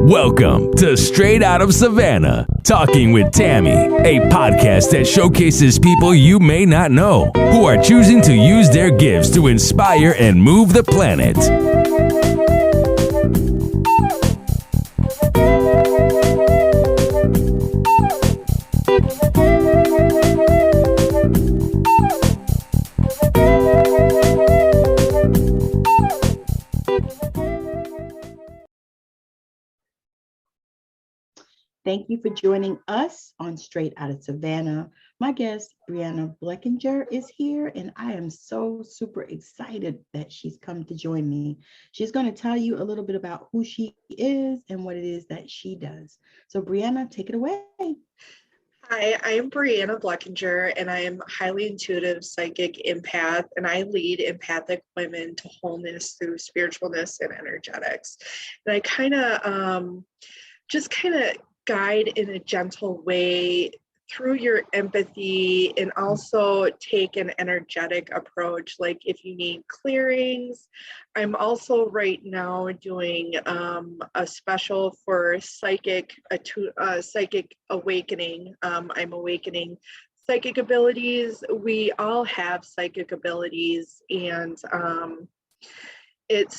Welcome to Straight Out of Savannah, Talking with Tammi, a podcast that showcases people you may not know who are choosing to use their gifts to inspire and move the planet. Thank you for joining us on Straight Out of Savannah. My guest, Brianna Bleckinger, is here, and I am so super excited that she's come to join me. She's going to tell you a little bit about who she is and what it is that she does. So, Brianna, take it away. Hi, I'm Brianna Bleckinger, and I am highly intuitive, psychic, empath, and I lead empathic women to wholeness through spiritual-ness and energetics. And I kind of guide in a gentle way through your empathy, and also take an energetic approach. Like if you need clearings, I'm also right now doing a special for psychic awakening. I'm awakening psychic abilities. We all have psychic abilities, and it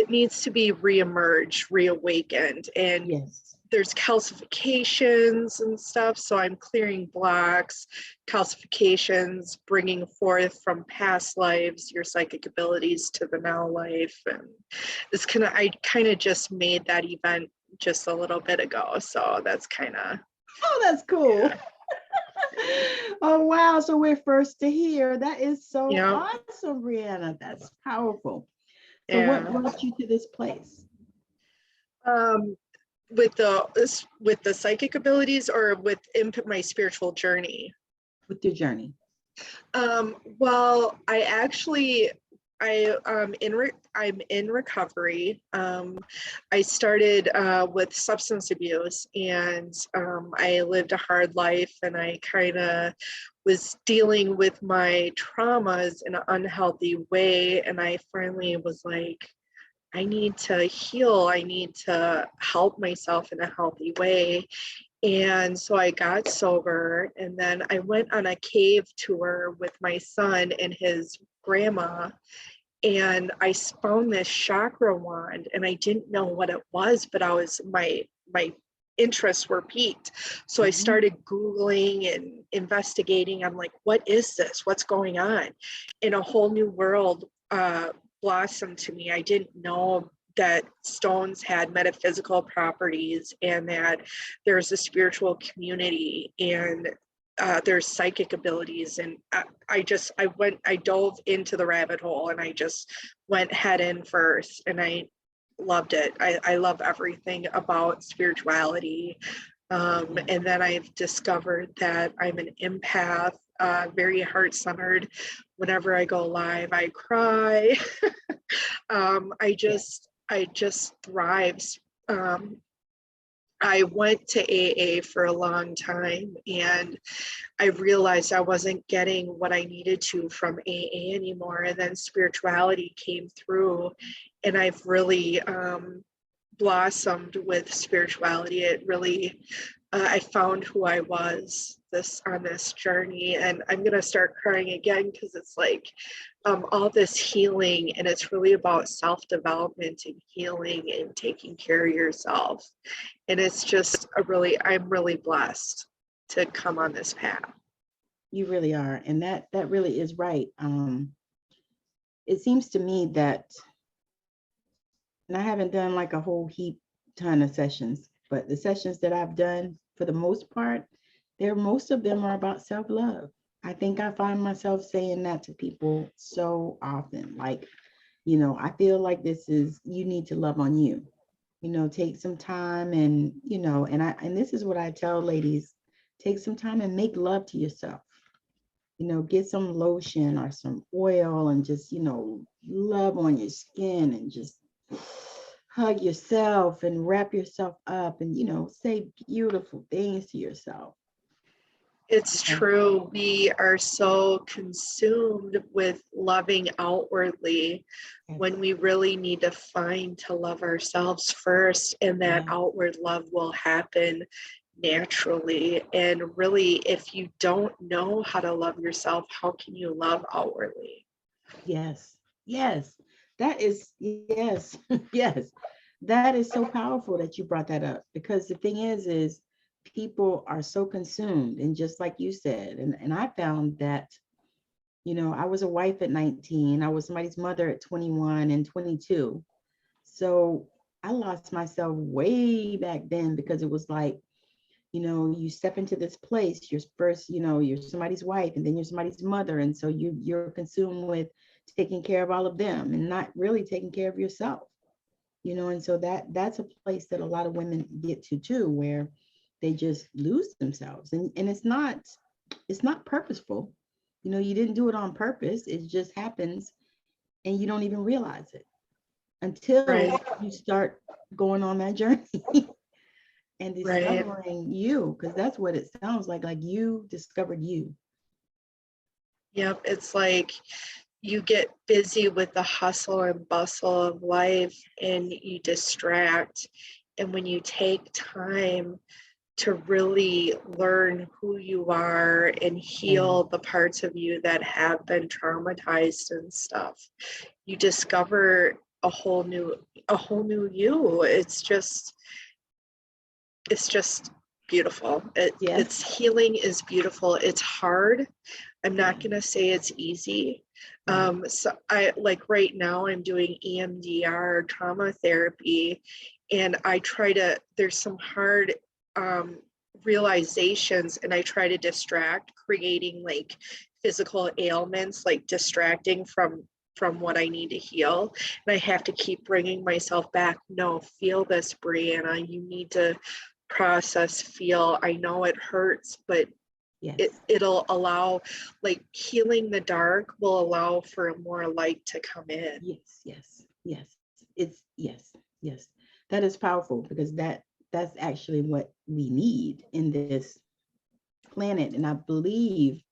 needs to be reemerged, reawakened, and Yes. There's calcifications and stuff, so I'm clearing blocks, calcifications, bringing forth from past lives your psychic abilities to the now life, and I kind of just made that event just a little bit ago, so that's kind of. Oh, that's cool. Yeah. Oh, wow. So we're first to hear. That is so awesome, Brianna. That's powerful. So what brought you to this place? With the psychic abilities, or with my spiritual journey? With your journey. Well, I'm in recovery. I started with substance abuse, and I lived a hard life, and I kind of was dealing with my traumas in an unhealthy way, and I finally was like, I need to heal. I need to help myself in a healthy way. And so I got sober, and then I went on a cave tour with my son and his grandma, and I found this chakra wand, and I didn't know what it was, but my interests were piqued. So I started Googling and investigating. I'm like, what is this? What's going on? In a whole new world blossomed to me. I didn't know that stones had metaphysical properties, and that there's a spiritual community, and there's psychic abilities. And I dove into the rabbit hole, and I just went head in first, and I loved it. I love everything about spirituality. And then I've discovered that I'm an empath, very heart-centered. Whenever I go live, I cry. I just thrive. I went to AA for a long time, and I realized I wasn't getting what I needed to from AA anymore. And then spirituality came through, and I've really blossomed with spirituality. It really, I found who I was on this journey, and I'm gonna start crying again, because it's like all this healing, and it's really about self-development and healing and taking care of yourself. And it's just I'm really blessed to come on this path. You really are, and that really is right. It seems to me that, and I haven't done like a whole ton of sessions, but the sessions that I've done, for the most part, most of them are about self-love. I think I find myself saying that to people so often. Like, I feel like you need to love on you. Take some time, and and this is what I tell ladies: take some time and make love to yourself. Get some lotion or some oil, and just, love on your skin, and just hug yourself and wrap yourself up, and, say beautiful things to yourself. It's Okay. true. We are so consumed with loving outwardly Yes. when we really need to find to love ourselves first, and that Yeah. outward love will happen naturally. And really, if you don't know how to love yourself, how can you love outwardly? Yes. Yes. That is, yes. Yes. That is so powerful that you brought that up, because the thing is people are so consumed, and just like you said, and I found that, I was a wife at 19, I was somebody's mother at 21 and 22. So I lost myself way back then, because it was like, you step into this place, you're first, you're somebody's wife, and then you're somebody's mother. And so you're consumed with taking care of all of them and not really taking care of yourself, and so that's a place that a lot of women get to too, where they just lose themselves. And it's not purposeful. You didn't do it on purpose. It just happens, and you don't even realize it until Right, you start going on that journey and right. discovering you, because that's what it sounds like you discovered you. Yep. It's like you get busy with the hustle and bustle of life and you distract. And when you take time to really learn who you are and Yeah. heal the parts of you that have been traumatized and stuff, you discover a whole new you. It's just beautiful. It's Yes. healing is beautiful. It's hard. I'm Yeah. not going to say it's easy. Right. So I like right now I'm doing EMDR trauma therapy, and there's some hard um, realizations, and I try to distract, creating like physical ailments, like distracting from what I need to heal. And I have to keep bringing myself back. No, feel this, Brianna. You need to process, feel. I know it hurts, but Yes. it'll allow, like, healing the dark will allow for more light to come in. Yes. Yes. Yes. It's yes. Yes. That is powerful, because that's actually what we need in this planet. And I believe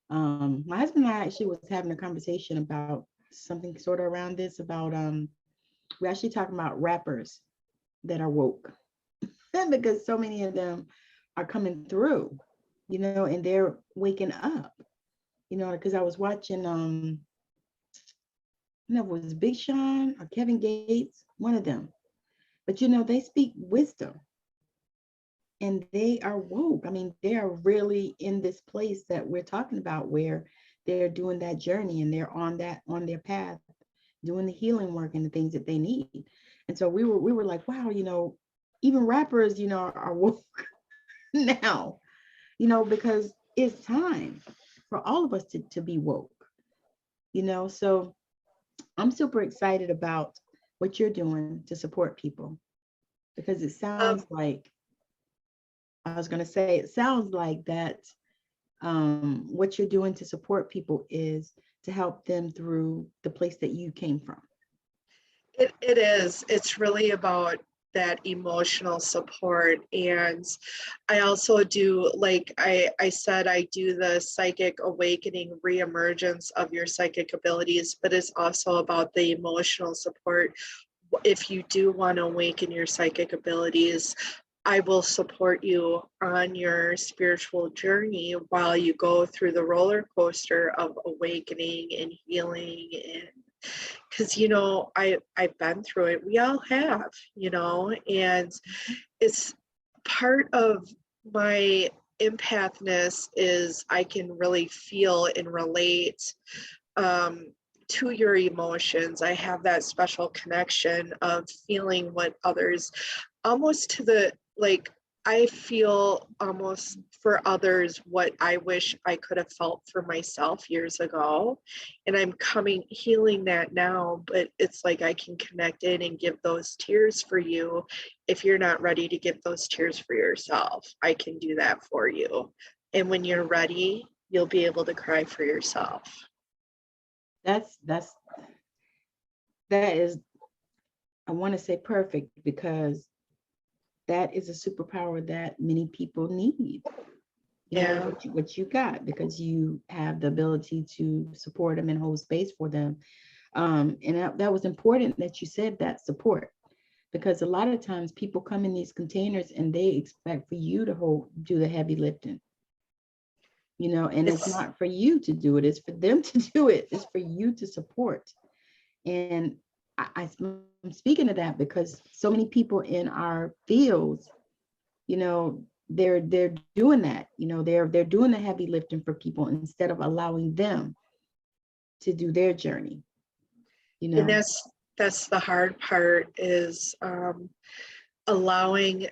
my husband and I actually was having a conversation about something sort of around this, about we're actually talking about rappers that are woke because so many of them are coming through, and they're waking up, because I was watching if it was Big Sean or Kevin Gates, one of them. But they speak wisdom, and they are woke. I mean, they are really in this place that we're talking about, where they're doing that journey, and they're on their path, doing the healing work and the things that they need. And so we were like, wow, even rappers, are woke now, because it's time for all of us to be woke, so I'm super excited about what you're doing to support people, because it Um, sounds like, I was going to say, it sounds like that what you're doing to support people is to help them through the place that you came from. it is. It's really about that emotional support. And I also do, like I said, I do the psychic awakening, reemergence of your psychic abilities, but it's also about the emotional support. If you do want to awaken your psychic abilities, I will support you on your spiritual journey while you go through the roller coaster of awakening and healing. And because I've been through it. We all have, and it's part of my empathness is I can really feel and relate um, to your emotions. I have that special connection of feeling what others, almost to the, like, I feel almost for others what I wish I could have felt for myself years ago. And I'm healing that now, but it's like I can connect in and give those tears for you. If you're not ready to give those tears for yourself, I can do that for you. And when you're ready, you'll be able to cry for yourself. That's that is, I want to say, perfect, because that is a superpower that many people need. you know, Yeah. what you got, because you have the ability to support them and hold space for them. And that was important that you said that, support, because a lot of times people come in these containers and they expect for you to do the heavy lifting, you know, and it's not for you to do it, it's for them to do it, it's for you to support. And I'm speaking of that because so many people in our fields, you know, they're doing that, you know, they're doing the heavy lifting for people instead of allowing them to do their journey, you know. And that's the hard part, is allowing,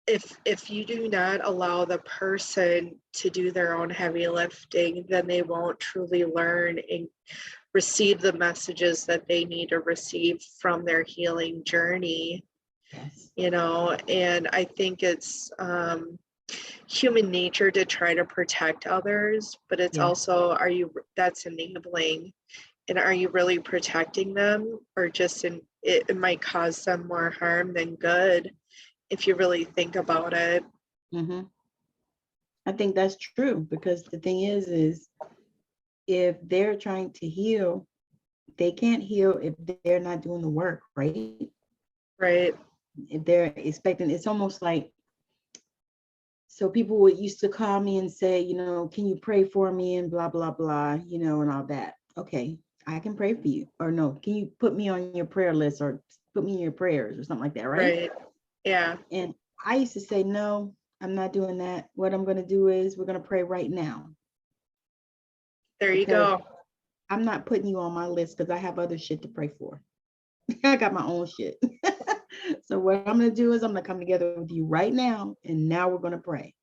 if you do not allow the person to do their own heavy lifting, then they won't truly learn and receive the messages that they need to receive from their healing journey. Yes. You know, and I think it's human nature to try to protect others, but it's also, that's enabling. And are you really protecting them, or just it might cause them more harm than good if you really think about it? Mm-hmm. I think that's true, because the thing is if they're trying to heal, they can't heal if they're not doing the work, right? Right. If they're expecting, it's almost like, so people would used to call me and say, you know, can you pray for me and blah, blah, blah, you know, and all that. Okay, I can pray for you. Or no, can you put me on your prayer list or put me in your prayers or something like that, right? Right. Yeah. And I used to say, no, I'm not doing that. What I'm going to do is we're going to pray right now. There you go. I'm not putting you on my list because I have other shit to pray for. I got my own shit. So what I'm going to do is I'm going to come together with you right now, and now we're going to pray.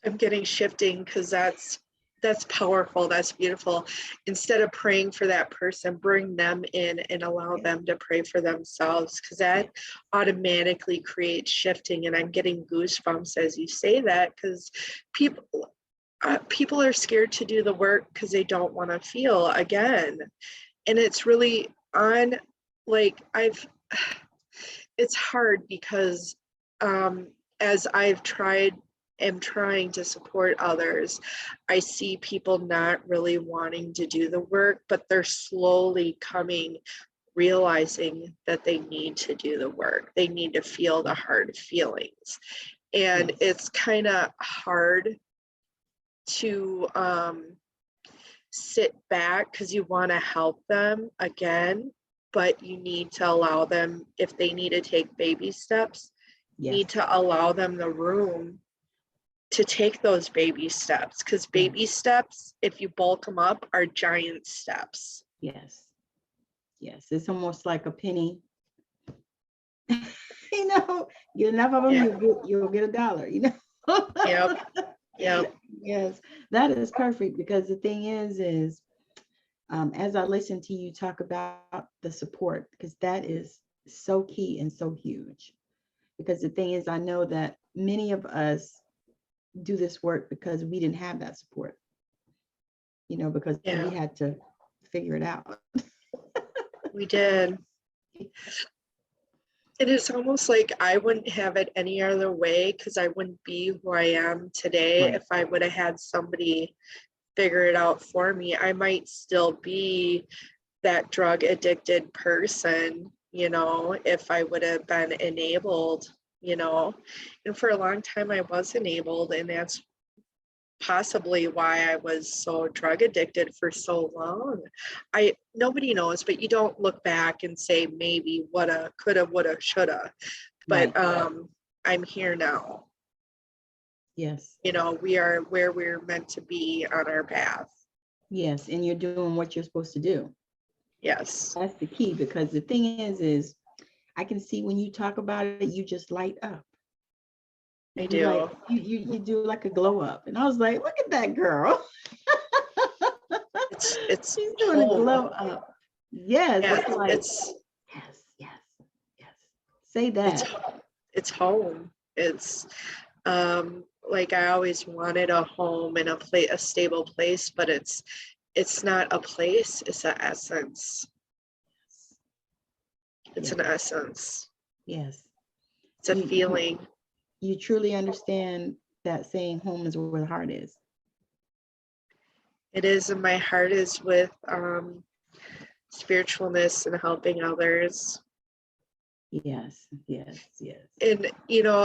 I'm getting shifting, because that's powerful. That's beautiful. Instead of praying for that person, bring them in and allow them to pray for themselves, because that automatically creates shifting. And I'm getting goosebumps as you say that, because people are scared to do the work because they don't want to feel again. And it's really on, like, it's hard because as am trying to support others, I see people not really wanting to do the work, but they're slowly realizing that they need to do the work. They need to feel the hard feelings. And it's kind of hard to sit back, because you want to help them again, but you need to allow them, if they need to take baby steps, need to allow them the room to take those baby steps, because baby steps, if you bulk them up, are giant steps. Yes. It's almost like a penny. You know, get enough of them, you'll get $1, you know. Yep. Yes, that is perfect, because the thing is as I listen to you talk about the support, because that is so key and so huge, because the thing is, I know that many of us do this work because we didn't have that support, you know, because we had to figure it out. We did. It is almost like I wouldn't have it any other way, because I wouldn't be who I am today if I would have had somebody figure it out for me. I might still be that drug addicted person, you know, if I would have been enabled, you know. And for a long time I was enabled, and that's possibly why I was so drug addicted for so long. Nobody knows, but you don't look back and say maybe woulda, coulda, woulda, shoulda. But I'm here now. Yes. You know, we are where we're meant to be on our path. Yes, and you're doing what you're supposed to do. Yes. That's the key, because the thing is I can see when you talk about it, you just light up. I do. Like, you do like a glow up. And I was like, look at that girl. It's she's doing a glow up. Yes. Yeah, it's like, yes. Say that. It's home. It's like I always wanted a home and a stable place, but it's not a place, it's an essence. It's an essence. Yes. It's a feeling. You truly understand that saying home is where the heart is? It is, and my heart is with spiritual-ness and helping others. Yes, yes, yes. And,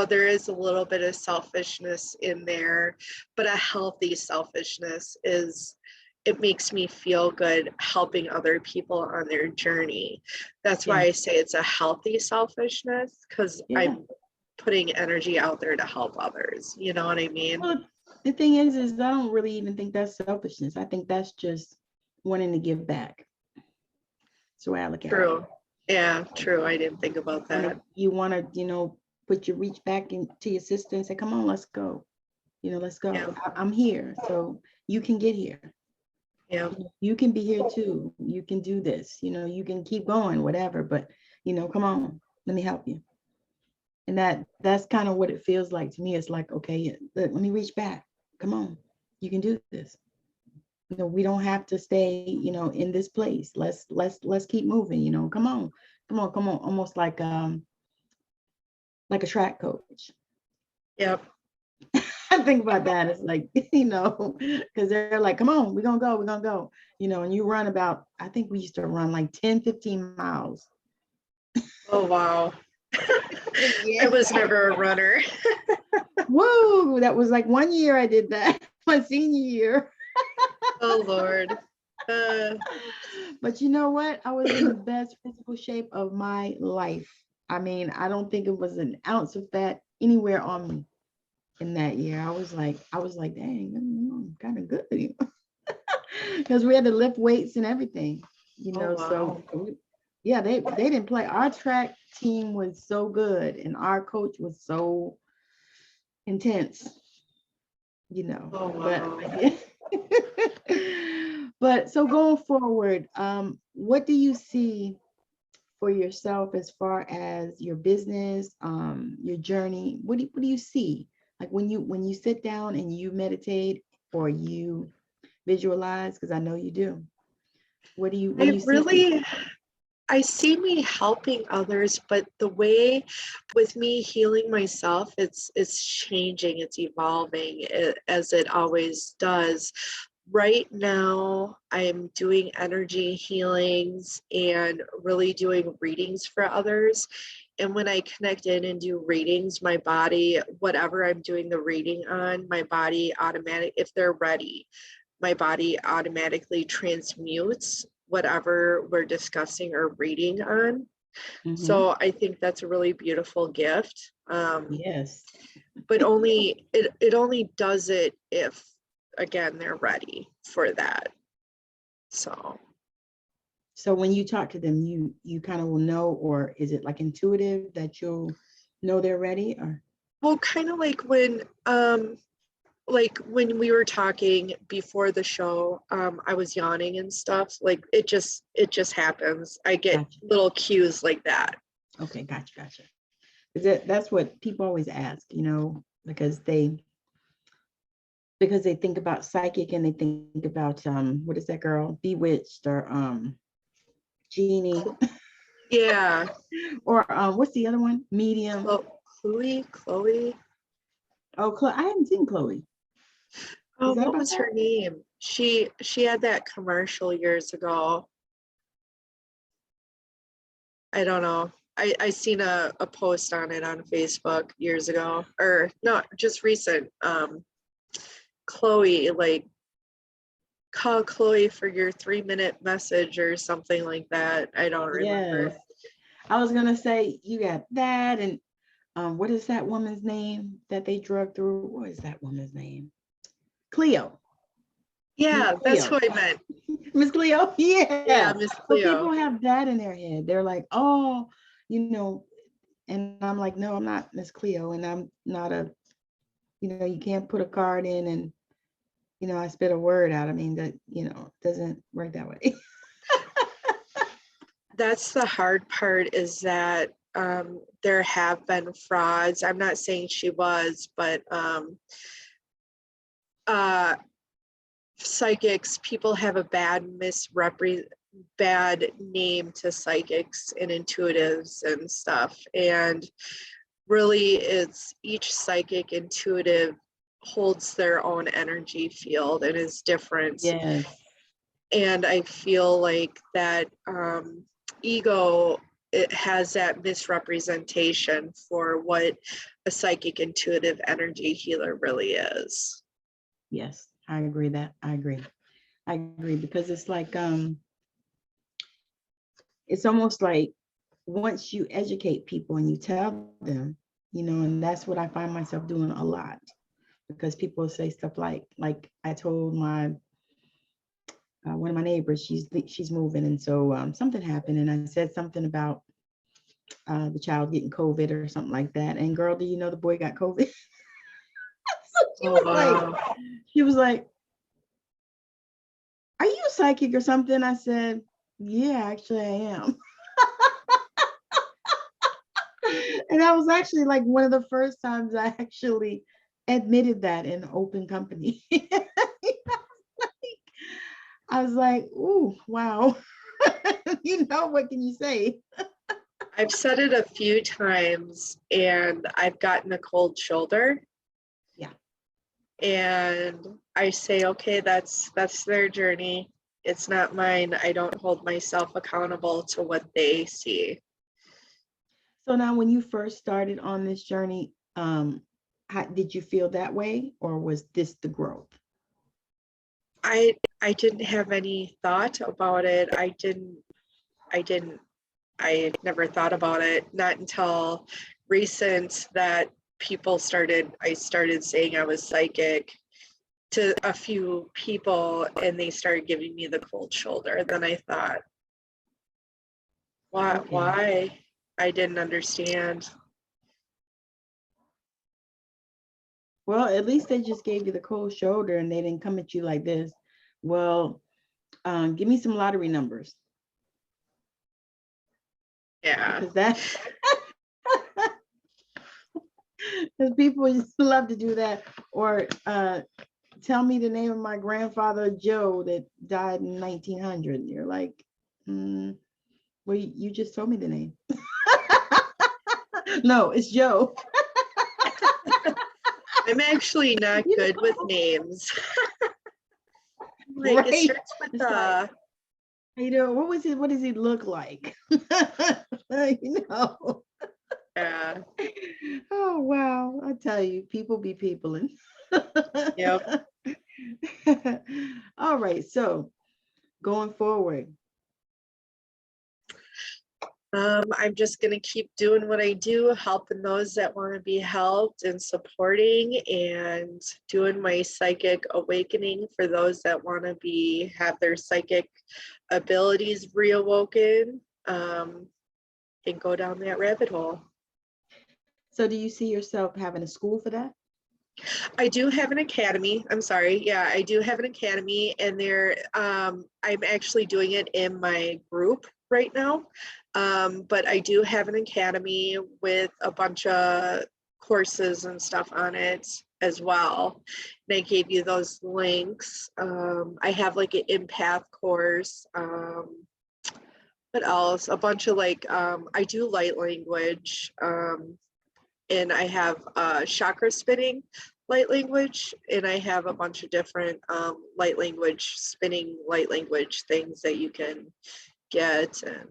there is a little bit of selfishness in there, but a healthy selfishness it makes me feel good helping other people on their journey. That's why I say it's a healthy selfishness, because I'm putting energy out there to help others. You know what I mean? Well, the thing is I don't really even think that's selfishness. I think that's just wanting to give back. So I look at it. True. Yeah, true. I didn't think about that. You want to, put your reach back into your sister and say, come on, let's go. Let's go. Yeah. I'm here. So you can get here. Yeah. You can be here too. You can do this. You can keep going, whatever. But, come on, let me help you. And that's kind of what it feels like to me. It's like, okay, let me reach back. Come on, you can do this. We don't have to stay, in this place. Let's keep moving. Come on. Almost like a track coach. Yep. I think about that. It's like, because they're like, come on, we're gonna go. And you run about, I think we used to run like 10, 15 miles. Oh, wow. I was never a runner. Whoa, that was like 1 year I did that, my senior year. Oh, Lord. But you know what? I was in the best physical shape of my life. I mean, I don't think it was an ounce of fat anywhere on me in that year. I was like, dang, I'm kind of good. Because we had to lift weights and everything, Oh, wow. So yeah, they didn't play. Our track team was so good and our coach was so intense, Oh, wow. But so going forward, what do you see for yourself as far as your business, your journey? What do you see? Like when you sit down and you meditate or you visualize, because I know you do. What do you see? I see me helping others, but the way with me healing myself, it's changing, it's evolving as it always does. Right now, I'm doing energy healings and really doing readings for others. And when I connect in and do readings, my body, whatever I'm doing the reading on, my body if they're ready, my body automatically transmutes whatever we're discussing or reading on. Mm-hmm. So I think that's a really beautiful gift. Yes. But it only does it if, again, they're ready for that. So when you talk to them, you kind of will know, or is it like intuitive that you'll know they're ready? Or well, kind of like when we were talking before the show, I was yawning and stuff. Like it just happens. I get little cues like that. Okay, gotcha. That's what people always ask, because they think about psychic and they think about what is that girl, Bewitched, or Genie. Yeah. Or what's the other one? Medium. Chloe. Oh, I haven't seen Chloe. Oh, what was her name? She had that commercial years ago. I don't know. I seen a post on it on Facebook years ago, or not just recent. Chloe, like, call Chloe for your 3-minute message or something like that. I don't remember. Yes. I was gonna say you got that, and what is that woman's name that they drug through? What is that woman's name? Cleo. Yeah, that's who I meant. Miss Cleo. Yeah, Miss Cleo. So people have that in their head. They're like, oh, and I'm like, no, I'm not Miss Cleo, and I'm not you can't put a card in and I spit a word out. I mean, that doesn't work that way. That's the hard part, is that there have been frauds. I'm not saying she was, but psychics, people have a bad name to psychics and intuitives and stuff. And really, it's each psychic, intuitive holds their own energy field and is different. Yes. And I feel like that ego, it has that misrepresentation for what a psychic intuitive energy healer really is. Yes, I agree I agree because it's like it's almost like once you educate people and you tell them, and that's what I find myself doing a lot, because people say stuff like I told my one of my neighbors, she's moving, and so something happened, and I said something about the child getting COVID or something like that, and girl, do you know the boy got COVID? So she was like, are you psychic or something? I said, yeah, actually I am. And that was actually like one of the first times I actually admitted that in open company. I was like, ooh, wow. What can you say? I've said it a few times and I've gotten a cold shoulder. Yeah. And I say, okay, that's their journey. It's not mine. I don't hold myself accountable to what they see. So now when you first started on this journey, did you feel that way, or was this the growth? I didn't have any thought about it. I never thought about it, not until recent that I started saying I was psychic to a few people and they started giving me the cold shoulder. Then I thought, why? I didn't understand. Well, at least they just gave you the cold shoulder and they didn't come at you like this. Well, give me some lottery numbers. Yeah. Because people just love to do that. Or tell me the name of my grandfather, Joe, that died in 1900. You're like, well, you just told me the name. No, it's Joe. I'm actually not good with names. Like, right. It starts with what does he look like? Yeah. Oh wow, I tell you, people be peopling. Yep. All right, so going forward. I'm just going to keep doing what I do, helping those that want to be helped and supporting, and doing my psychic awakening for those that want to have their psychic abilities reawoken, and go down that rabbit hole. So do you see yourself having a school for that? I do have an academy. I'm sorry. Yeah, I do have an academy, and I'm actually doing it in my group right now. But I do have an academy with a bunch of courses and stuff on it as well. And I gave you those links. I have like an empath course. What else? A bunch of I do light language. And I have chakra spinning light language, and I have a bunch of different light language things that you can get, and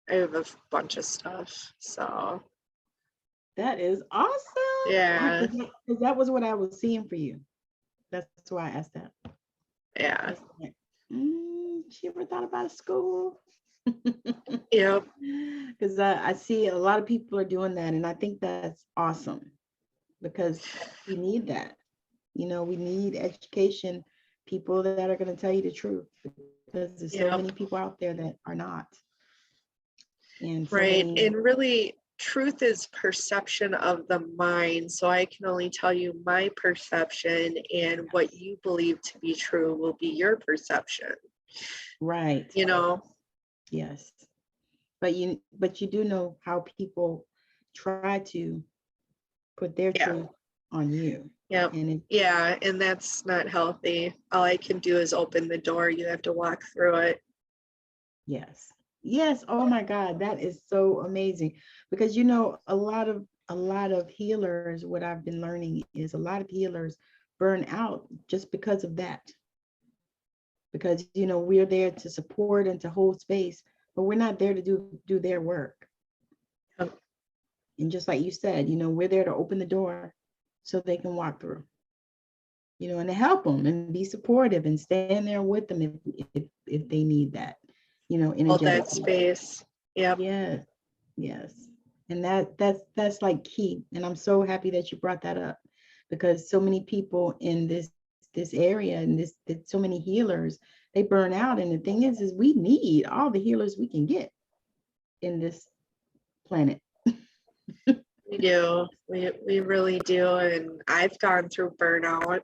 I have a bunch of stuff. So that is awesome. Yeah, because that was what I was seeing for you. That's why I asked that. Yeah. Like, she ever thought about a school? Yep. Because I see a lot of people are doing that, and I think that's awesome, because we need that. We need education, people that are going to tell you the truth, because there's so many people out there that are not. And right. And really, truth is perception of the mind. So I can only tell you my perception, and what you believe to be true will be your perception. Right. Yes. But you do know how people try to put their truth on you. Yep. And that's not healthy. All I can do is open the door. You have to walk through it. Yes. Oh my God, that is so amazing. Because a lot of healers, what I've been learning is a lot of healers burn out just because of that. Because, you know, we're there to support and to hold space, but we're not there to do their work. And just like you said, you know, we're there to open the door so they can walk through, you know, and to help them and be supportive and stand there with them if they need that, you know, Hold that energetically. space. Yeah. Yes, yes. And that's like key. And I'm so happy that you brought that up, because so many people in this area and so many healers, they burn out. And the thing is we need all the healers we can get in this planet. We do. We really do. And I've gone through burnout.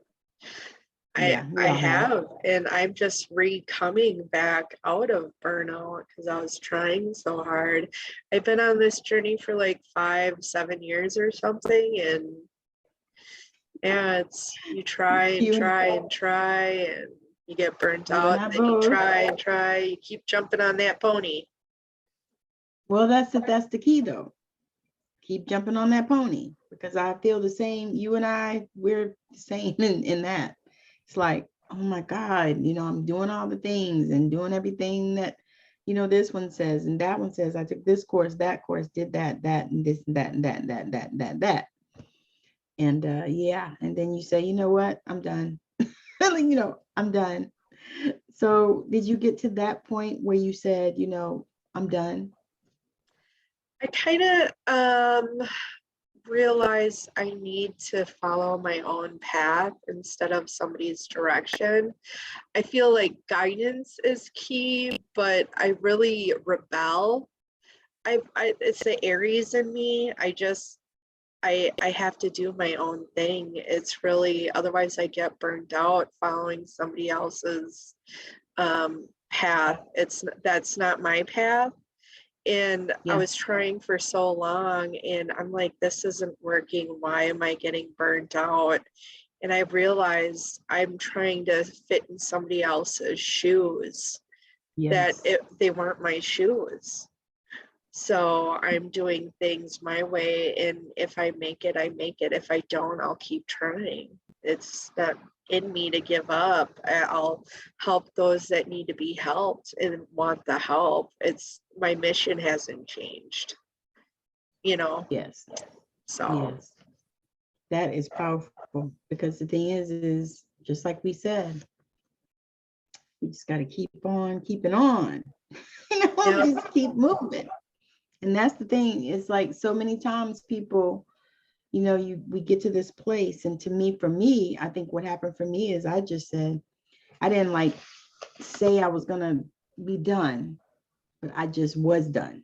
Yeah, we I all have. have, and I'm just coming back out of burnout because I was trying so hard. I've been on this journey for like 5-7 years or something, and yeah, it's you try and You try and try, and you get burnt you and out, I and then you both. try and try. You keep jumping on that pony. Well, that's the key though. Keep jumping on that pony, because I feel the same. You and I, we're the same in that. It's like, oh my God, you know, I'm doing all the things and doing everything that, you know, this one says and that one says. I took this course, that course, did that, and this and that and that and that. And yeah, and then you say, you know what, I'm done. You know, I'm done. So did you get to that point where you said, you know, I'm done? I kind of realize I need to follow my own path instead of somebody's direction. I feel like guidance is key, but I really rebel. It's the Aries in me. I have to do my own thing. It's really, otherwise I get burned out following somebody else's path. That's not my path. And I Yeah. was trying for so long, and I'm like, this isn't working. Why am I getting burnt out? And I realized I'm trying to fit in somebody else's shoes, that Yes. they weren't my shoes. So I'm doing things my way, and if I make it, I make it. If I don't, I'll keep trying. It's not in me to give up. I'll help those that need to be helped and want the help. It's my mission hasn't changed, you know. Yes. So Yes. That is powerful, because the thing is just like we said, we just got to keep on keeping on. You know, yeah, just keep moving. And that's the thing. It's like so many times people, you know, we get to this place. And for me, I think what happened for me is I just said, I didn't like say I was going to be done, but I just was done.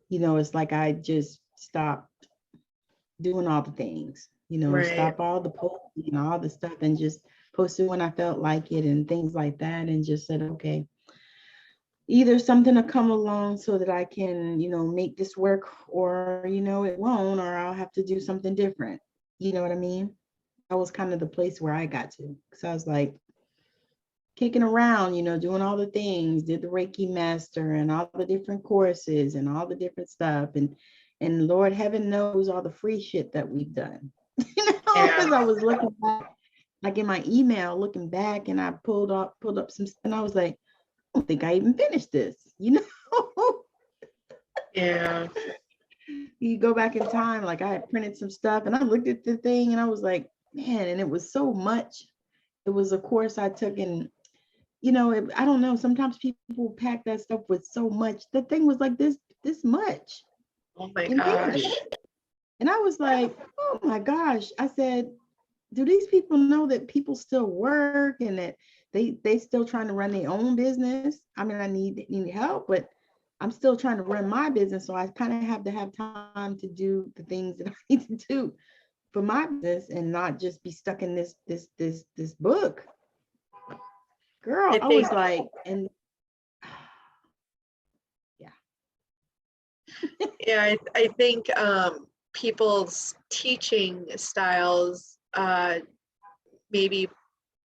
You know, it's like I just stopped doing all the things, you know, right. stop all the posting and all the stuff, and just posted when I felt like it and things like that. And just said, okay, either something will come along so that I can, you know, make this work, or, you know, it won't, or I'll have to do something different. You know what I mean? That was kind of the place where I got to. So I was like kicking around, you know, doing all the things, did the Reiki master and all the different courses and all the different stuff. And Lord heaven knows all the free shit that we've done. You know, Yeah, as I was looking back, like in my email, looking back, and I pulled up some stuff, and I was like, I don't think I even finished this, you know. yeah, You go back in time, like I had printed some stuff and I looked at the thing and I was like, man, and it was so much. It was a course I took, and you know, I don't know, sometimes people pack that stuff with so much. The thing was like this much oh my in gosh, pages. And I was like, oh my gosh. I said, do these people know that people still work and that they still trying to run their own business? I mean, I need help, but I'm still trying to run my business. So I kind of have to have time to do the things that I need to do for my business, and not just be stuck in this book. Girl, I I think was like, and yeah. yeah, I think people's teaching styles, maybe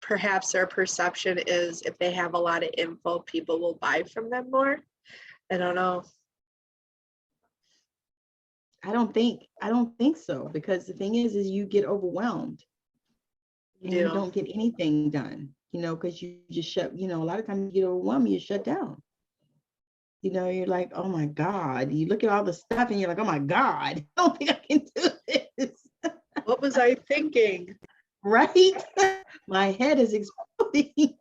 perhaps their perception is if they have a lot of info, people will buy from them more. I don't know. I don't think so, because the thing is you get overwhelmed. and you don't get anything done, because you just shut, a lot of times you get overwhelmed, you shut down. You're like, oh my God. You look at all the stuff and you're like, oh my God, I don't think I can do this. What was I thinking? Right? My head is exploding.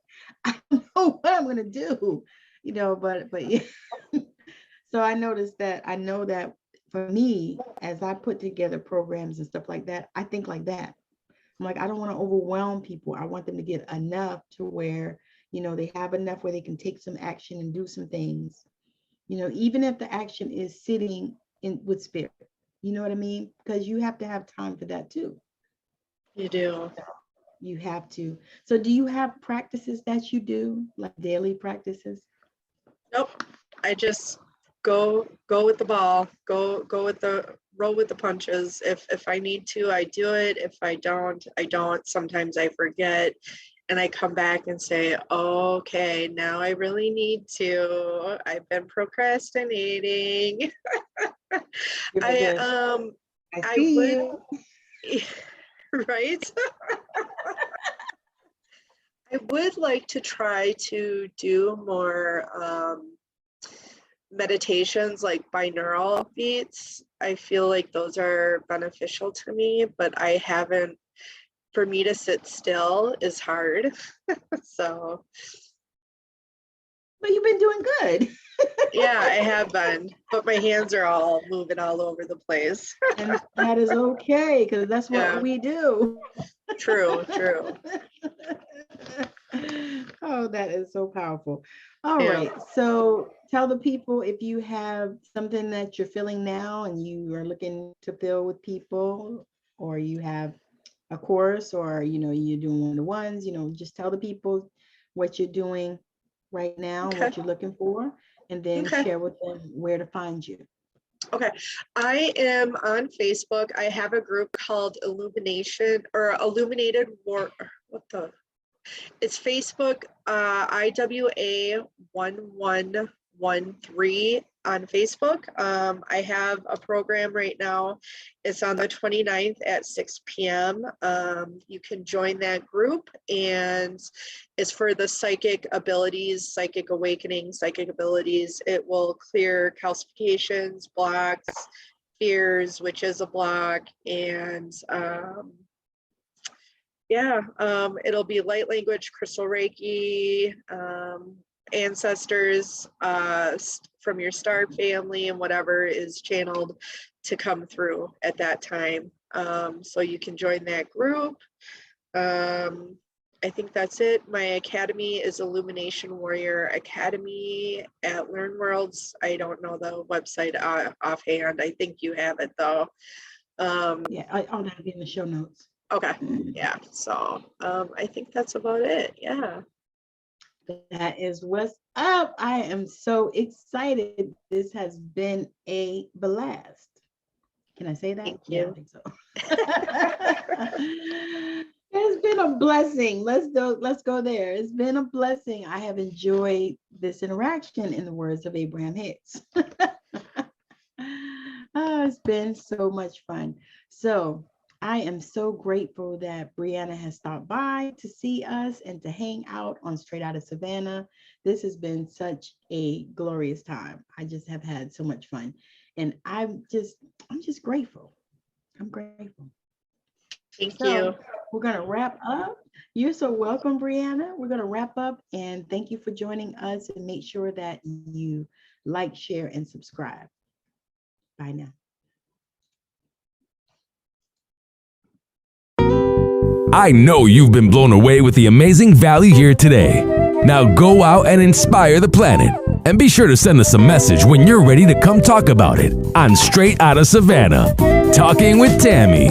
I don't know what I'm going to do, but yeah. So I noticed that, I know that for me, as I put together programs and stuff like that, I think like that. I'm like, I don't want to overwhelm people. I want them to get enough to where, they have enough where they can take some action and do some things, even if the action is sitting in with spirit, you know what I mean? Because you have to have time for that too. You do. You have to. So do you have practices that you do, like daily practices? Nope. I just go with the ball, go with the roll with the punches. If I need to, I do it. If I don't, I don't. Sometimes I forget and I come back and say, okay, now I really need to. I've been procrastinating. I would, right? I would like to try to do more meditations, like binaural beats. I feel like those are beneficial to me, but I haven't. For me to sit still is hard. So. But you've been doing good. Yeah, I have been, but my hands are all moving all over the place. And that is okay, because that's what we do. True. Oh, that is so powerful. All right. So tell the people, if you have something that you're feeling now and you are looking to fill with people, or you have a course, or, you're doing one-to-ones, just tell the people what you're doing right now, what you're looking for, and then share with them where to find you. Okay. I am on Facebook. I have a group called Illuminated War. It's Facebook, IWA1113 on Facebook. I have a program right now. It's on the 29th at 6 p.m. You can join that group, and it's for the psychic abilities, psychic awakening, psychic abilities. It will clear calcifications, blocks, fears, which is a block, and it'll be light language, crystal Reiki, ancestors from your star family, and whatever is channeled to come through at that time. So you can join that group. I think that's it. My academy is Illumination Warrior Academy at Learn Worlds. I don't know the website offhand. I think you have it though. I'll have it in the show notes. Okay. Yeah. So I think that's about it. Yeah. That is what's up. I am so excited. This has been a blast. Can I say that? Thank you. Yeah, I think so. It's been a blessing. Let's go there. It's been a blessing. I have enjoyed this interaction, in the words of Abraham Hicks. It's been so much fun. So I am so grateful that Brianna has stopped by to see us and to hang out on Straight Out of Savannah. This has been such a glorious time. I just have had so much fun, and I'm just grateful. I'm grateful. Thank you. We're going to wrap up. You're so welcome, Brianna. We're going to wrap up, and thank you for joining us, and make sure that you like, share, and subscribe. Bye now. I know you've been blown away with the amazing value here today. Now go out and inspire the planet. And be sure to send us a message when you're ready to come talk about it on Straight Outta Savannah, Talking with Tammi.